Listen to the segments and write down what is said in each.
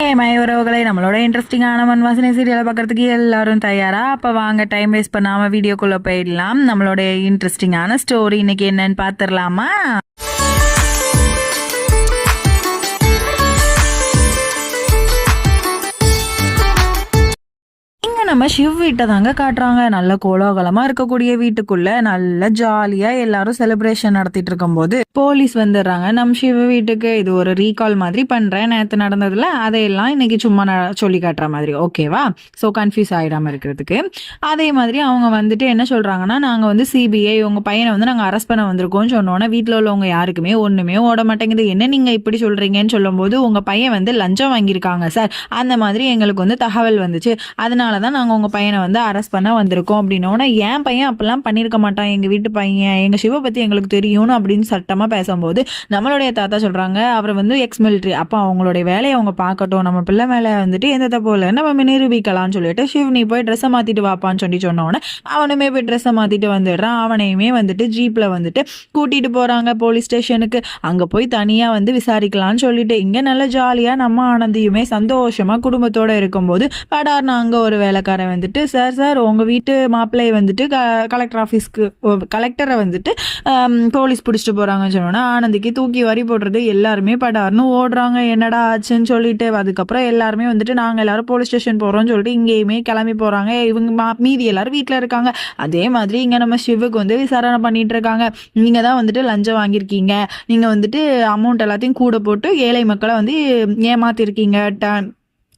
உறவுகளை நம்மளோட இன்ட்ரெஸ்டிங்கான மண்வாசனை சீரியலை பார்க்கறதுக்கு எல்லாரும் தயாரா? அப்ப வாங்க டைம் வேஸ்ட் பண்ணாம வீடியோக்குள்ள போயிடலாம். நம்மளோட இன்ட்ரெஸ்டிங்கான ஸ்டோரி இன்னைக்கு என்னன்னு பாத்துடலாமா? நம்ம சிவ் வீட்டை தாங்க காட்டுறாங்க. நல்ல கோலாகலமா இருக்கக்கூடிய வீட்டுக்குள்ள நல்ல ஜாலியா எல்லாரும் செலிப்ரேஷன் நடத்திட்டு இருக்கும் போது போலீஸ் வந்துடுறாங்க நம்ம சிவ வீட்டுக்கு. இது ஒரு ரீகால் மாதிரி பண்றேன், நேற்று நடந்ததுல அதையெல்லாம் இன்னைக்கு சும்மா சொல்லி காட்டுற மாதிரி, ஓகேவா? ஸோ கன்ஃபியூஸ் ஆயிடாம இருக்கிறதுக்கு. அதே மாதிரி அவங்க வந்துட்டு என்ன சொல்றாங்கன்னா, நாங்க வந்து சிபிஐ உங்க பையனை வந்து நாங்க அரெஸ்ட் பண்ண வந்திருக்கோம்னு சொன்னோன்னா வீட்டில் உள்ளவங்க யாருக்குமே ஒண்ணுமே ஓட மாட்டேங்குது. என்ன நீங்க இப்படி சொல்றீங்கன்னு சொல்லும் போது, உங்க பையன் வந்து லஞ்சம் வாங்கியிருக்காங்க சார், அந்த மாதிரி எங்களுக்கு வந்து தகவல் வந்துச்சு, அதனாலதான் நாங்க உங்க பையனை வந்து அரெஸ்ட் பண்ண வந்திருக்கோம் அப்படின்னோன்னா, என் பையன் அப்பெல்லாம் பண்ணிருக்க மாட்டான், எங்க வீட்டு பையன், எங்க சிவ பத்தி எங்களுக்கு தெரியும்னு அப்படின்னு சட்டமா பேசும்போது நம்மளுடைய தாத்தா சொல்றாங்க, அவர் வந்து எக்ஸ் மிலிட்ரி, அப்ப அவங்களுடைய வேலையை அவங்க பார்க்கட்டும், நம்ம பிள்ளை மேல வந்துட்டு எந்த தப்பு இல்லை, நம்ம நிரூபிக்கலாம்னு சொல்லிட்டு சிவ் நீ போய் ட்ரெஸ்ஸை மாத்திட்டு வாப்பான்னு சொன்னோன்னே அவனுமே போய் ட்ரெஸ்ஸை மாத்திட்டு வந்துடுறான். அவனையுமே வந்துட்டு ஜீப்ல வந்துட்டு கூட்டிட்டு போறாங்க போலீஸ் ஸ்டேஷனுக்கு. அங்க போய் தனியா வந்து விசாரிக்கலாம்னு சொல்லிட்டு இங்க நல்ல ஜாலியா நம்ம ஆனந்தியுமே சந்தோஷமா குடும்பத்தோட இருக்கும்போது படார்னு அங்க ஒரு வேலைக்காரன் வந்துட்டு, சார் சார் உங்க வீட்டு மாப்பிள்ளையை வந்துட்டு கலெக்டர் ஆஃபீஸ்க்கு கலெக்டரை வந்துட்டு போலீஸ் பிடிச்சிட்டு போறாங்கன்னு சொன்னோன்னா ஆனந்திக்கு தூக்கி வரி போடுறது. எல்லாருமே படார்னு ஓடுறாங்க, என்னடா ஆச்சுன்னு சொல்லிட்டு. அதுக்கப்புறம் எல்லாருமே வந்துட்டு நாங்க எல்லாரும் போலீஸ் ஸ்டேஷன் போறோம்னு சொல்லிட்டு இங்கேயுமே கிளம்பி போறாங்க. இவங்க மீதி எல்லாரும் வீட்டுல இருக்காங்க. அதே மாதிரி இங்க நம்ம சிவுக்கு வந்து விசாரணை பண்ணிட்டு இருக்காங்க. நீங்க தான் வந்துட்டு லஞ்சம் வாங்கியிருக்கீங்க, நீங்க வந்துட்டு அமௌண்ட் எல்லாத்தையும் கூட போட்டு ஏழை மக்களை வந்து ஏமாத்திருக்கீங்க,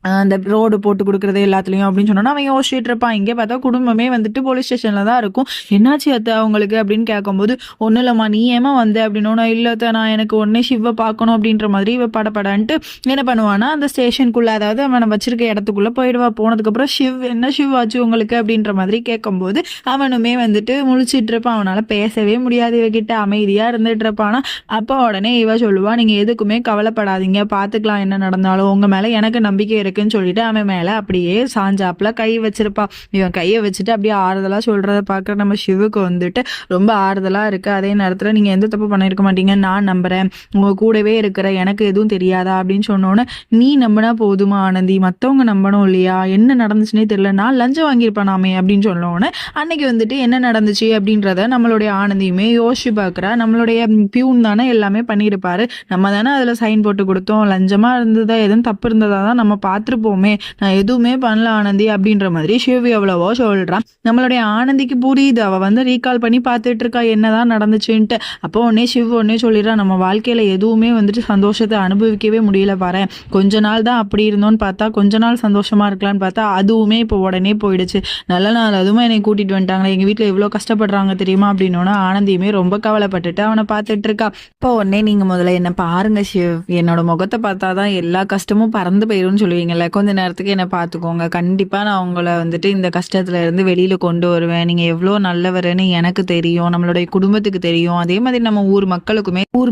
அந்த ரோடு போட்டு கொடுக்குறது எல்லாத்துலயும் அப்படின்னு சொன்னோன்னா அவன் யோசிச்சுட்டு இருப்பான். இங்கே பார்த்தா குடும்பமே வந்துட்டு போலீஸ் ஸ்டேஷன்ல தான் இருக்கும். என்னாச்சு அத்தை அவங்களுக்கு அப்படின்னு கேட்கும்போது, ஒன்றும் இல்லைம்மா நீ ஏமா வந்த அப்படின்னா, இல்லத்த நான் எனக்கு உடனே சிவ பார்க்கணும் அப்படின்ற மாதிரி இவ படப்படான்ட்டு என்ன பண்ணுவானா, அந்த ஸ்டேஷனுக்குள்ள அதாவது அவனை வச்சிருக்க இடத்துக்குள்ள போயிடுவா. போனதுக்கப்புறம் என்ன சிவ் ஆச்சு உங்களுக்கு அப்படின்ற மாதிரி கேட்கும்போது அவனுமே வந்துட்டு முழிச்சிட்டு இருப்பான். அவனால பேசவே முடியாது, இவகிட்ட அமைதியா இருந்துட்டு இருப்பானா. அப்போ உடனே இவ சொல்லுவா, நீங்க எதுக்குமே கவலைப்படாதீங்க, பாத்துக்கலாம் என்ன நடந்தாலும், உங்க மேல எனக்கு நம்பிக்கை இருக்கு சொல்லிட்டு அவன் மேல அப்படியே சாஞ்சாப்புல கை வச்சிருப்பா. இவன் கையை வச்சுட்டு அப்படியே ஆறுதலா சொல்றத பாக்குற நம்ம சிவுக்கு வந்துட்டு ரொம்ப ஆறுதலா இருக்கு. அதே நேரத்துல நீங்க எந்த தப்பு பண்ணிருக்க மாட்டீங்க, நான் நம்புறேன், உங்க கூடவே இருக்கிற, எனக்கு எதுவும் தெரியாதா அப்படின்னு சொன்னோன்னு, நீ நம்பினா போதுமா ஆனந்தி, மத்தவங்க நம்பணும் இல்லையா, என்ன நடந்துச்சுன்னே தெரியல, நான் லஞ்சம் வாங்கியிருப்பானாமே அப்படின்னு சொன்னோன்னு அன்னைக்கு வந்துட்டு என்ன நடந்துச்சு அப்படின்றத நம்மளுடைய ஆனந்தியுமே யோசிச்சு பாக்குறா. நம்மளுடைய பியூன் தானே எல்லாமே பண்ணியிருப்பாரு, நம்ம தானே அதுல சைன் போட்டு கொடுத்தோம், லஞ்சமா இருந்ததா எதுவும் தப்பு இருந்ததா தான் நம்ம பார்த்துருப்போமே, நான் எதுவுமே பண்ணல ஆனந்தி அப்படின்ற மாதிரி சிவி எவ்வளவோ சொல்றான். நம்மளுடைய ஆனந்திக்கு புரியுது, அவ வந்து ரீகால் பண்ணி பார்த்துட்டு இருக்கா என்னதான் நடந்துச்சுன்ட்டு. அப்போ உடனே சிவ் உடனே சொல்லிடுறான், நம்ம வாழ்க்கையில எதுவுமே வந்துட்டு சந்தோஷத்தை அனுபவிக்கவே முடியல பாரு, கொஞ்ச நாள் தான் அப்படி இருந்தோன்னு பார்த்தா, கொஞ்ச நாள் சந்தோஷமா இருக்கலாம்னு பார்த்தா அதுவுமே இப்போ உடனே போயிடுச்சு, நல்ல நாள் அதுவுமே என்னை கூட்டிட்டு வந்துட்டாங்களே, எங்க வீட்டுல எவ்வளவு கஷ்டப்படுறாங்க தெரியுமா அப்படின்னோன்னா ஆனந்தியுமே ரொம்ப கவலைப்பட்டுட்டு அவனை பார்த்துட்டு இருக்கா. இப்போ உடனே நீங்க முதல்ல என்ன பாருங்க சிவ், என்னோட முகத்தை பார்த்தாதான் எல்லா கஷ்டமும் பறந்து போயிரும்னு சொல்லுவீங்கல்ல, கொஞ்ச நேரத்துக்கு என்ன பார்த்துக்கோங்க, கண்டிப்பா நான் உங்களை வந்துட்டு இந்த கஷ்டத்துல இருந்து வெளியில கொண்டு வருவேன், நீங்க எவ்வளோ நல்லவருன்னு எனக்கு தெரியும், நம்மளுடைய குடும்பத்துக்கு தெரியும், அதே மாதிரி நம்ம ஊர்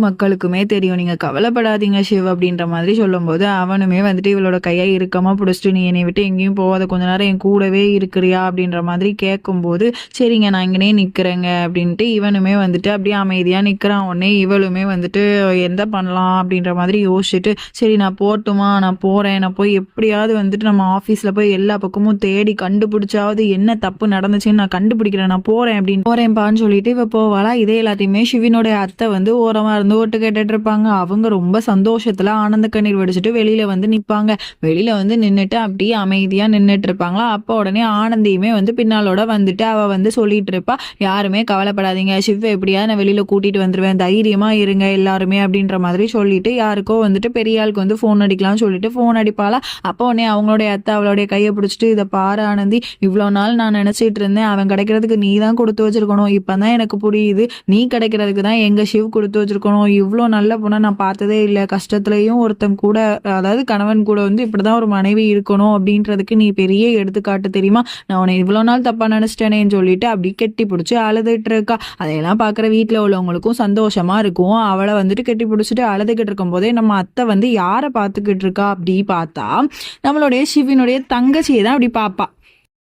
மக்களுக்குமே தெரியும், நீங்க கவலைப்படாதீங்க சிவ் அப்படின்ற மாதிரி சொல்லும் போது அவனுமே வந்துட்டு இவளோட கையை இறுக்கமா பிடிச்சிட்டு, நீ என்னை விட்டு எங்கேயும் போகாத, கொஞ்ச நேரம் என் கூடவே இருக்கிறியா அப்படின்ற மாதிரி கேட்கும்போது, சரிங்க நான் இங்கனே நிக்கிறேங்க அப்படின்ட்டு இவனுமே வந்துட்டு அப்படியே அமைதியா நிக்கிறான். உடனே இவளுமே வந்துட்டு எந்த பண்ணலாம் அப்படின்ற மாதிரி யோசிச்சுட்டு, சரி நான் போட்டுமா, நான் போறேன், நான் போய் எப்படியாவது வந்துட்டு நம்ம ஆஃபீஸ்ல போய் எல்லா பக்கமும் தேடி கண்டுபிடிச்சாவது என்ன தப்பு நடந்துச்சுன்னு நான் கண்டுபிடிக்கிறேன், நான் போறேன் அப்படின்னு போறேன்பான்னு சொல்லிட்டு இவ போவாளா. இதே எல்லாத்தையுமே சிவினுடைய அத்தை வந்து ஓரமா இருந்து ஓட்டு கேட்டுட்டு இருப்பாங்க. அவங்க ரொம்ப சந்தோஷத்துல ஆனந்த கண்ணீர் வடிச்சுட்டு வெளியில வந்து நிப்பாங்க. வெளியில வந்து நின்றுட்டு அப்படியே அமைதியா நின்றுட்டு இருப்பாங்களா. அப்போ உடனே ஆனந்தியுமே வந்து பின்னாலோட வந்துட்டு அவ வந்து சொல்லிட்டு இருப்பா, யாருமே கவலைப்படாதீங்க, சிவ எப்படியா நான் வெளியில கூட்டிட்டு வந்துருவேன், தைரியமா இருங்க எல்லாருமே அப்படின்ற மாதிரி சொல்லிட்டு யாருக்கோ வந்துட்டு பெரிய ஆளுக்கு வந்து போன் அடிக்கலாம்னு சொல்லிட்டு போன் அடிப்பாளா. அப்போ உடனே அவங்களுடைய அத்தை அவளுடைய கையை பிடிச்சிட்டு, இதை பாரு ஆனந்தி, இவ்வளோ நாள் நான் நினைச்சிட்டு இருந்தேன் அவன் கிடைக்கிறதுக்கு நீ தான் கொடுத்து வச்சிருக்கணும், இப்பதான் எனக்கு புரியுது, நீ கிடைக்கிறதுக்கு தான் எங்க சிவ் கொடுத்து வச்சிருக்கணும், இவ்வளோ நல்ல பொண்ணை நான் பார்த்ததே இல்லை, கஷ்டத்துலயும் ஒருத்தன் கூட, அதாவது கணவன் கூட வந்து இப்படிதான் ஒரு மனைவி இருக்கணும் அப்படின்றதுக்கு நீ பெரிய எடுத்துக்காட்டு தெரியுமா, நான் உன்னை இவ்வளோ நாள் தப்பா நினைச்சிட்டேனேன்னு சொல்லிட்டு அப்படி கெட்டி பிடிச்சி அழுதுட்டு இருக்கா. அதையெல்லாம் பாக்குற வீட்டுல உள்ளவங்களுக்கும் சந்தோஷமா இருக்கும். அவளை வந்துட்டு கெட்டி பிடிச்சிட்டு அழுதுகிட்டு இருக்கும் போதே நம்ம அத்தை வந்து யாரை பார்த்துக்கிட்டு இருக்கா அப்படி பார்த்தா நம்மளுடைய சிவினுடைய தங்கச்சியை தான் அப்படி பாப்பா.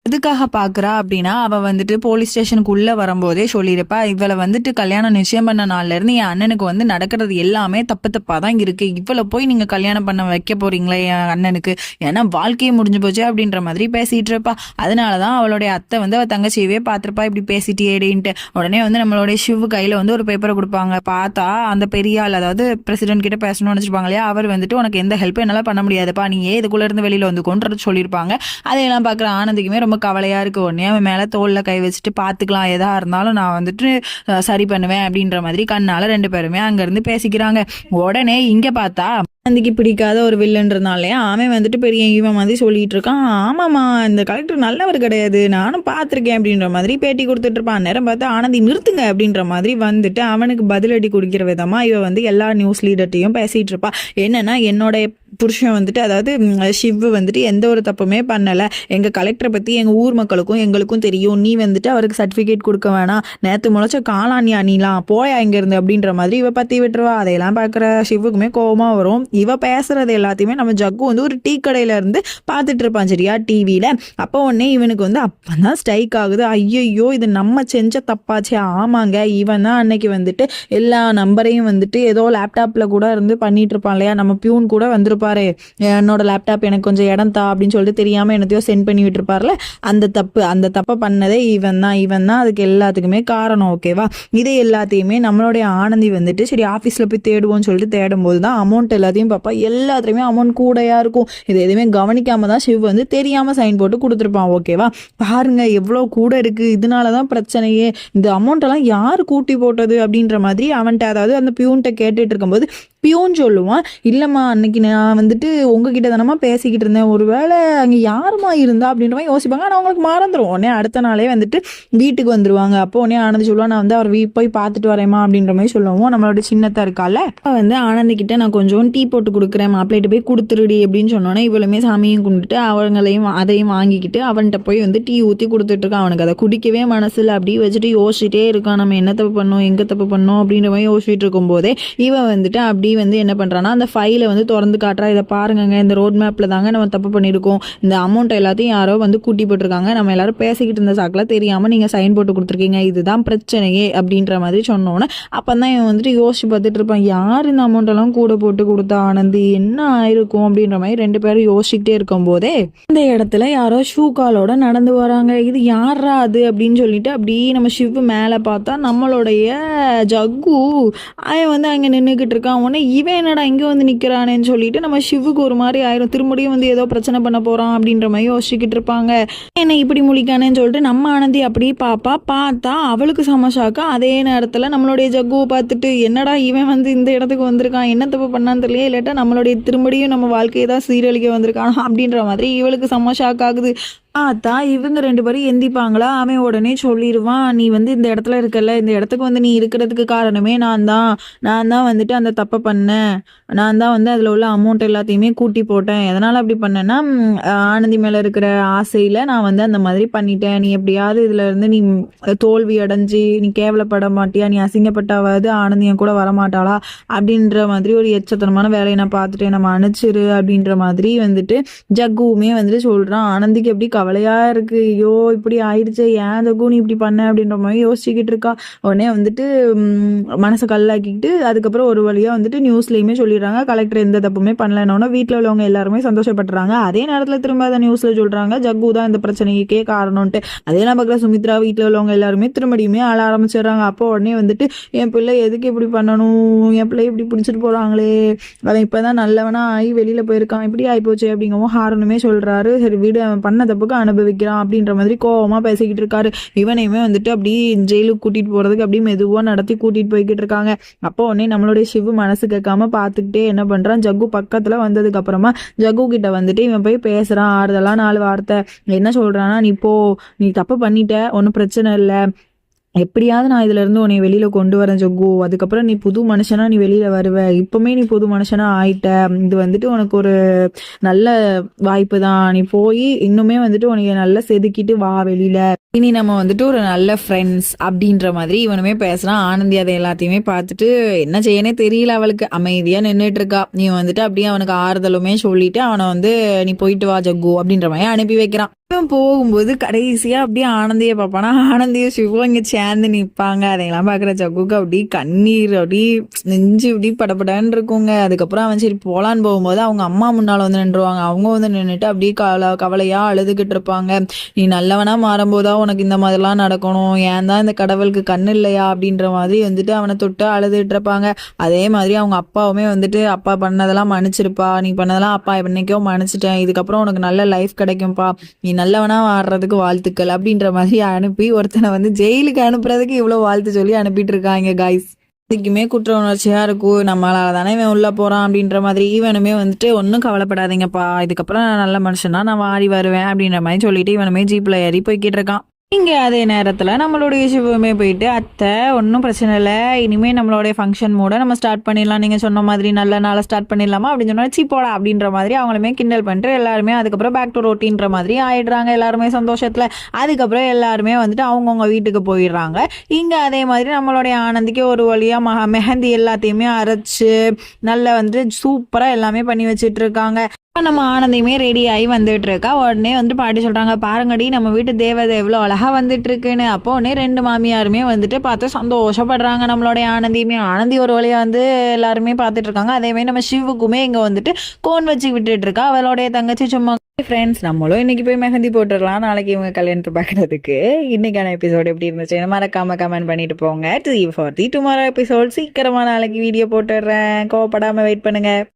எதுக்காக பாக்குறா அப்படின்னா, அவ வந்துட்டு போலீஸ் ஸ்டேஷனுக்கு உள்ள வரும்போதே சொல்லியிருப்பா, இவள வந்துட்டு கல்யாணம் நிச்சயம் பண்ண நாள்ல இருந்து என் அண்ணனுக்கு வந்து நடக்கிறது எல்லாமே தப்பு தப்பா தான் இருக்கு. இவள போய் நீங்க கல்யாணம் பண்ண வைக்க போறீங்களே என் அண்ணனுக்கு, ஏன்னா வாழ்க்கையே முடிஞ்சு போச்சு அப்படின்ற மாதிரி பேசிட்டு இருப்பா. அதனாலதான் அவளுடைய அத்தை வந்து அவ தங்கச்சியவே பார்த்திருப்பா, இப்படி பேசிட்டேடின்ட்டு. உடனே வந்து நம்மளுடைய சிவு கையில வந்து ஒரு பேப்பரை கொடுப்பாங்க. பார்த்தா அந்த பெரிய ஆள், அதாவது பிரசிடென்ட் கிட்ட பேசணும்னு நினைச்சிருப்பாங்க இல்லையா, அவர் வந்துட்டு உனக்கு எந்த ஹெல்ப்பும் என்னால பண்ண முடியாதுப்பா, நீ ஏன் இதுக்குள்ள இருந்து வெளியில வந்து கொண்டு சொல்லியிருப்பாங்க. அதையெல்லாம் பாக்குற ஆனந்திக்குமே ரொம்ப கவலையா இருக்கு. உடனே அவன் மேல தோல்ல கை வச்சுட்டு பாத்துக்கலாம், எதா இருந்தாலும் நான் வந்துட்டு சரி பண்ணுவேன் அப்படின்ற மாதிரி கண்ணால 2 பேருமே அங்க இருந்து பேசிக்கிறாங்க. உடனே இங்க பார்த்தா ஆனந்திக்கு பிடிக்காத ஒரு வில்லன்றதுனாலே அவன் வந்துட்டு பெரிய இவன் மாதிரி சொல்லிட்டு இருக்கான். ஆமாமா, இந்த கலெக்டர் நல்லவர் கிடையாது, நானும் பார்த்துருக்கேன் அப்படின்ற மாதிரி பேட்டி கொடுத்துட்டு இருப்பான். நேரம் பார்த்து ஆனந்தி நிறுத்துங்க அப்படின்ற மாதிரி வந்துட்டு அவனுக்கு பதிலடி கொடுக்கிற விதமா இவ வந்து எல்லா நியூஸ் லீடர்ட்டையும் பேசிட்டு இருப்பா. என்னன்னா, என்னோட புருஷன் வந்துட்டு, அதாவது சிவ் வந்துட்டு எந்த ஒரு தப்புமே பண்ணலை, எங்கள் கலெக்டரை பற்றி எங்கள் ஊர் மக்களுக்கும் எங்களுக்கும் தெரியும், நீ வந்துட்டு அவருக்கு சர்டிஃபிகேட் கொடுக்க வேணாம், நேற்று முளைச்ச காளானியா நீலாம் போயா இங்கேருந்து அப்படின்ற மாதிரி இவ பற்றி விட்டுருவா. அதையெல்லாம் பார்க்குற சிவுக்குமே கோபமாக வரும். இவ பேசுறது எல்லாத்தையுமே நம்ம ஜக்கு வந்து ஒரு டீ கடையில இருந்து பார்த்துட்டு இருப்பான் சரியா, டிவியில். அப்போ உடனே இவனுக்கு வந்து அப்போ தான் ஸ்ட்ரைக் ஆகுது, ஐயோ இது நம்ம செஞ்ச தப்பாச்சே. ஆமாங்க, இவன் தான் அன்னைக்கு வந்துட்டு எல்லா நம்பரையும் வந்துட்டு ஏதோ லேப்டாப்பில் கூட இருந்து பண்ணிட்டு இருப்பான் இல்லையா, நம்ம பியூன் கூட வந்துருப்பாரு, என்னோட லேப்டாப் எனக்கு கொஞ்சம் இடம் தா அப்படின்னு சொல்லிட்டு தெரியாம என்னத்தையோ சென்ட் பண்ணி விட்டுருப்பார்ல, அந்த தப்பை பண்ணதே இவன் தான் அதுக்கு எல்லாத்துக்குமே காரணம். ஓகேவா, இதை எல்லாத்தையுமே நம்மளுடைய ஆனந்தி வந்துட்டு சரி ஆஃபீஸில் போய் தேடுவோம்னு சொல்லிட்டு தேடும்போது தான் அமௌண்ட் எல்லாத்தையும் பார்ப்பா. எல்லாத்துலேயுமே அமௌண்ட் கூடையா இருக்கும். இது எதுவுமே கவனிக்காம தான் சிவ் வந்து தெரியாம சைன் போட்டு கொடுத்துருப்பான். ஓகேவா, பாருங்க எவ்வளோ கூட இருக்கு, இதனால தான் பிரச்சனையே, இந்த அமௌண்ட் எல்லாம் யார் கூட்டி போட்டது அப்படின்ற மாதிரி அவன்கிட்ட, அதாவது அந்த பியூன்கிட்ட கேட்டுட்டு இருக்கும்போது பியூன் சொல்லுவான், இல்லைம்மா அன்னைக்கு நான் வந்துட்டு உங்ககிட்ட தானம்மா பேசிக்கிட்டு இருந்தேன், ஒருவேளை அங்கே யாருமா இருந்தா அப்படின்ற மாதிரி யோசிப்பாங்க. ஆனால் அவங்களுக்கு மறந்துடும். உடனே அடுத்த நாளே வந்துட்டு வீட்டுக்கு வந்துருவாங்க. அப்போ உடனே ஆனந்தி சொல்லுவான், நான் வந்து அவர் போய் பார்த்துட்டு வரேம்மா அப்படின்ற மாதிரி சொல்லுவோம். நம்மளோட சின்னத்தை இருக்கால வந்து ஆனந்தி கிட்ட நான் கொஞ்சம் டீ போட்டு கொடுக்குறேன், மாப்பிள்ளைட்டு போய் கொடுத்துருடி அப்படின்னு சொன்னோன்னே இவளுமே சாமியும் கும்பிட்டுட்டு அவங்களையும் அதையும் வாங்கிக்கிட்டு அவன்கிட்ட போய் வந்து டீ ஊற்றி கொடுத்துட்டு இருக்கான். அவனுக்கு அதை குடிக்கவே மனசில் அப்படி வச்சுட்டு யோசிச்சுட்டே இருக்கான், நம்ம என்ன தப்பு பண்ணோம் எங்கே தப்பு பண்ணோம் அப்படின்ற மாதிரி யோசிச்சுட்டு இருக்கும்போதே இவன் வந்துட்டு அப்படி வந்து என்ன பண்றான்னா அந்த ஃபைலை வந்து திறந்து காட்டுறா. இதை பாருங்க, இந்த ரோட் மேப்ல தாங்க நம்ம தப்பு பண்ணியிருக்கோம், இந்த அமௌண்ட் எல்லாத்தையும் யாரோ வந்து கூட்டி போட்டிருக்காங்க, நம்ம எல்லாரும் பேசிக்கிட்டு இருந்த சாக்கில் தெரியாம நீங்க சைன் போட்டு கொடுத்துருக்கீங்க, இதுதான் பிரச்சனையே அப்படின்ற மாதிரி சொன்னோன்னே அப்பதான் இவன் வந்துட்டு யோசிச்சு பார்த்துட்டு இருப்பான், யார் இந்த அமௌண்ட் எல்லாம் கூட போட்டு கொடுத்தா, ஆனந்தி என்ன ஆயிருக்கும் அப்படின்ற மாதிரி 2 பேரும் யோசிச்சுட்டே இருக்கும் போதே இந்த இடத்துல யாரோ ஷூ காலோட நடந்து வராங்க. இது யாரா அது அப்படின்னு சொல்லிட்டு அப்படியே நம்ம சிவ் மேல பார்த்தா நம்மளுடைய ஜக்கு அவன் வந்து அங்க நின்றுக்கிட்டு இருக்கான். உடனே இவன் என்னடா இங்கே வந்து நிற்கிறானேன்னு சொல்லிட்டு நம்ம சிவுக்கு ஒரு மாதிரி ஆயிரும், திரும்படியும் வந்து ஏதோ பிரச்சனை பண்ண போகிறான் அப்படின்ற மாதிரி யோசிச்சுக்கிட்டு இருப்பாங்க. என்ன இப்படி முழிக்கானேன்னு சொல்லிட்டு நம்ம ஆனந்தி அப்படியே பார்த்தா அவளுக்கு சமஷாக்கா. அதே நேரத்தில் நம்மளுடைய ஜக்குவை பார்த்துட்டு என்னடா இவன் வந்து இந்த இடத்துக்கு வந்திருக்கான், என்ன தப்பு பண்ணான்னு தெரியல, இல்லாட்டா நம்மளுடைய திரும்படியும் நம்ம வாழ்க்கையை தான் சீரழிக்க வந்திருக்கான் அப்படின்ற மாதிரி இவளுக்கு சமஷாக் ஆகுது. இவங்க 2 பேரும் எந்திப்பாங்களா, அவன் உடனே சொல்லிடுவான், நீ வந்து இந்த இடத்துல இருக்கல, இந்த இடத்துக்கு வந்து நீ இருக்கிறதுக்கு காரணமே நான் தான் வந்துட்டு அந்த தப்பை பண்ணேன், நான் தான் வந்து அதில் உள்ள அமௌண்ட் எல்லாத்தையுமே கூட்டி போட்டேன், எதனால் அப்படி பண்ணேன்னா ஆனந்தி மேலே இருக்கிற ஆசையில் நான் வந்து அந்த மாதிரி பண்ணிட்டேன், நீ எப்படியாவது இதில் இருந்து நீ தோல்வி அடைஞ்சி நீ கேவலப்பட மாட்டியா, நீ அசிங்கப்பட்டாவது ஆனந்தி என் கூட வரமாட்டாளா அப்படின்ற மாதிரி ஒரு எச்சத்தனமான வேலையை நான் பார்த்துட்டேன், நம்ம அனுப்பிச்சிரு அப்படின்ற மாதிரி வந்துட்டு ஜக்குவுமே வந்துட்டு சொல்கிறான். ஆனந்திக்கு எப்படி கவலையா இருக்கு, ஐயோ இப்படி ஆயிடுச்சு, ஏன் ஜக்கு நீ இப்படி பண்ண அப்படின்ற மாதிரி யோசிச்சுக்கிட்டு இருக்கா. உடனே வந்துட்டு மனசை கல்லாக்கிக்கிட்டு அதுக்கப்புறம் ஒரு வழியா வந்துட்டு நியூஸ்லயுமே சொல்லிடுறாங்க, கலெக்டர் எந்த தப்புமே பண்ணலன்னு. வீட்டில் உள்ளவங்க எல்லாருமே சந்தோஷப்படுறாங்க. அதே நேரத்தில் திரும்ப அதை நியூஸ்ல சொல்றாங்க, ஜக்கு தான் இந்த பிரச்சனைக்கே காரணம்ட்டு. அதெல்லாம் பார்க்குற சுமித்ரா வீட்டில் உள்ளவங்க எல்லாருமே திரும்படியுமே ஆள ஆரம்பிச்சிடுறாங்க. அப்போ உடனே வந்துட்டு என் பிள்ளை எதுக்கு இப்படி பண்ணணும், என் பிள்ளை இப்படி பிடிச்சிட்டு போறாங்களே, அவன் இப்பதான் நல்லவனா ஆகி வெளியில போயிருக்கான், இப்படி ஆயிப்போச்சு அப்படிங்கவும் ஹாரனுமே சொல்றாரு. சரி வீடு, அவன் பண்ண தப்புக்கு அனுபவிக்கிறான் அப்படின்ற மாதிரி கோவமா பேசிக்கிட்டு இருக்காரு. இவனையுமே வந்துட்டு அப்படி ஜெயிலுக்கு கூட்டிட்டு போறதுக்கு அப்படியே மெதுவா நடத்தி கூட்டிட்டு போய்கிட்டு இருக்காங்க. அப்போ உடனே நம்மளுடைய சிவு மனசு கேட்காம பார்த்துக்கிட்டே என்ன பண்றான், ஜக்கு பக்கத்துல வந்ததுக்கு அப்புறமா ஜக்கு கிட்ட வந்துட்டு இவன் போய் பேசுறான், ஆறுதலா 4 வார்த்தை. என்ன சொல்றான்னா, நீ தப்பு பண்ணிட்ட, ஒன்றும் பிரச்சனை இல்லை, எப்படியாவது நான் இதுல இருந்து உன்னை வெளியில கொண்டு வரேன் ஜக்கு, அதுக்கப்புறம் நீ புது மனுஷனா நீ வெளியில வருவ, இப்பவுமே நீ புது மனுஷனா ஆயிட்ட, இது வந்துட்டு உனக்கு ஒரு நல்ல வாய்ப்பு தான், நீ போய் இன்னுமே வந்துட்டு உனக்கு நல்லா செதுக்கிட்டு வா வெளியில, இனி நம்ம வந்துட்டு ஒரு நல்ல ஃப்ரெண்ட்ஸ் அப்படின்ற மாதிரி இவனுமே பேசுறான். ஆனந்தி அதை எல்லாத்தையுமே பார்த்துட்டு என்ன செய்யனே தெரியல, அவளுக்கு அமைதியா நின்றுட்டு இருக்கா. நீ வந்துட்டு அப்படியே அவனுக்கு ஆறுதலுமே சொல்லிட்டு அவனை வந்து நீ போயிட்டு வா ஜக்கு அப்படின்ற மாதிரி அனுப்பி வைக்கிறான். இவன் போகும்போது கடைசியா அப்படியே ஆனந்தியை பார்ப்பானா, ஆனந்தியும் சிவும் இங்க சேர்ந்து நிப்பாங்க. அதையெல்லாம் பாக்குற ஜக்குக்கு அப்படியே கண்ணீர் அப்படியே நெஞ்சு அப்படியே படபடன்னு இருக்குங்க. அதுக்கப்புறம் அவன் சரி போலான்னு போகும்போது அவங்க அம்மா முன்னால வந்து நின்றுவாங்க. அவங்க வந்து நின்றுட்டு அப்படியே கவலையா அழுதுகிட்டு இருப்பாங்க. நீ நல்லவனா மாறும்போதா உனக்கு இந்த மாதிரிலாம் நடக்கணும், ஏன் தான் இந்த கடவுளுக்கு கண்ணு இல்லையா அப்படின்ற மாதிரி வந்துட்டு அவனை தொட்டு அழுதுட்டு இருப்பாங்க. அதே மாதிரி அவங்க அப்பாவுமே வந்துட்டு அப்பா பண்ணதெல்லாம் மன்னிச்சிருப்பா, நீ பண்ணதெல்லாம் அப்பா என்னைக்கோ மன்னிச்சிட்டேன், இதுக்கப்புறம் உனக்கு நல்ல லைஃப் கிடைக்கும்பா, நீ நல்லவனா ஆடுறதுக்கு வாழ்த்துக்கள் அப்படின்ற மாதிரி அனுப்பி ஒருத்தனை வந்து ஜெயிலுக்கு அனுப்புறதுக்கு இவ்வளவு வாழ்த்து சொல்லி அனுப்பிட்டு இருக்காங்க காய்ஸ். இதுக்குமே குற்ற உணர்ச்சியா இருக்கும், நம்மளால தானே இவன் உள்ள போறான் அப்படின்ற மாதிரி. இவனுமே வந்துட்டு ஒன்றும் கவலைப்படாதீங்கப்பா, இதுக்கப்புறம் நான் நல்ல மனுஷனா நான் மாறி வருவேன் அப்படின்ற மாதிரி சொல்லிட்டு இவனுமே ஜீப்ல ஏறி போய்கிட்டு இருக்கான். இங்கே அதே நேரத்தில் நம்மளுடைய சிவமே போயிட்டு அத்தை ஒன்றும் பிரச்சனை இல்லை, இனிமேல் நம்மளுடைய ஃபங்க்ஷன் மூட நம்ம ஸ்டார்ட் பண்ணிடலாம், நீங்கள் சொன்ன மாதிரி நல்ல நாளாக ஸ்டார்ட் பண்ணிடலாமா அப்படின்னு சொன்னால் சீப்போடா அப்படின்ற மாதிரி அவங்களுமே கிண்டல் பண்ணிட்டு எல்லாருமே அதுக்கப்புறம் பேக் டு ரொட்டீன்ற மாதிரி ஆயிடுறாங்க எல்லாருமே சந்தோஷத்தில். அதுக்கப்புறம் எல்லாருமே வந்துட்டு அவங்கவுங்க வீட்டுக்கு போயிடுறாங்க. இங்கே அதே மாதிரி நம்மளுடைய ஆனந்திக்கு ஒரு வழியாக மெஹந்தி எல்லாத்தையுமே அரைச்சு நல்லா வந்துட்டு சூப்பராக எல்லாமே பண்ணி வச்சுட்டு இருக்காங்க. நம்ம ஆனந்தியுமே ரெடி ஆகி வந்துட்டு இருக்கா. உடனே வந்து பாட்டி சொல்றாங்க, பாருங்கடி நம்ம வீட்டு தேவதை எவ்வளோ அழகா வந்துட்டு இருக்குன்னு. அப்போ உடனே 2 மாமியாருமே வந்துட்டு பார்த்து சந்தோஷப்படுறாங்க. நம்மளுடைய ஆனந்தி ஒரு வழியா வந்து எல்லாருமே பார்த்துட்டு இருக்காங்க. அதே மாதிரி நம்ம சிவுக்குமே இங்க வந்துட்டு கோன் வச்சு விட்டுட்டு இருக்கா அவளுடைய தங்கச்சி. சும்மா ஃப்ரெண்ட்ஸ், நம்மளும் இன்னைக்கு போய் மெஹந்தி போட்டுடலாம் நாளைக்கு இவங்க கல்யாணத்தை பார்க்கறதுக்கு. இன்னைக்கான எபிசோட் எப்படி இருந்துச்சு மறக்காம கமெண்ட் பண்ணிட்டு போங்க. ஃபார் தி டுமாரோ எபிசோட் சீக்கிரமா நாளைக்கு வீடியோ போட்டுடுறேன், கோவப்படாம வெயிட் பண்ணுங்க.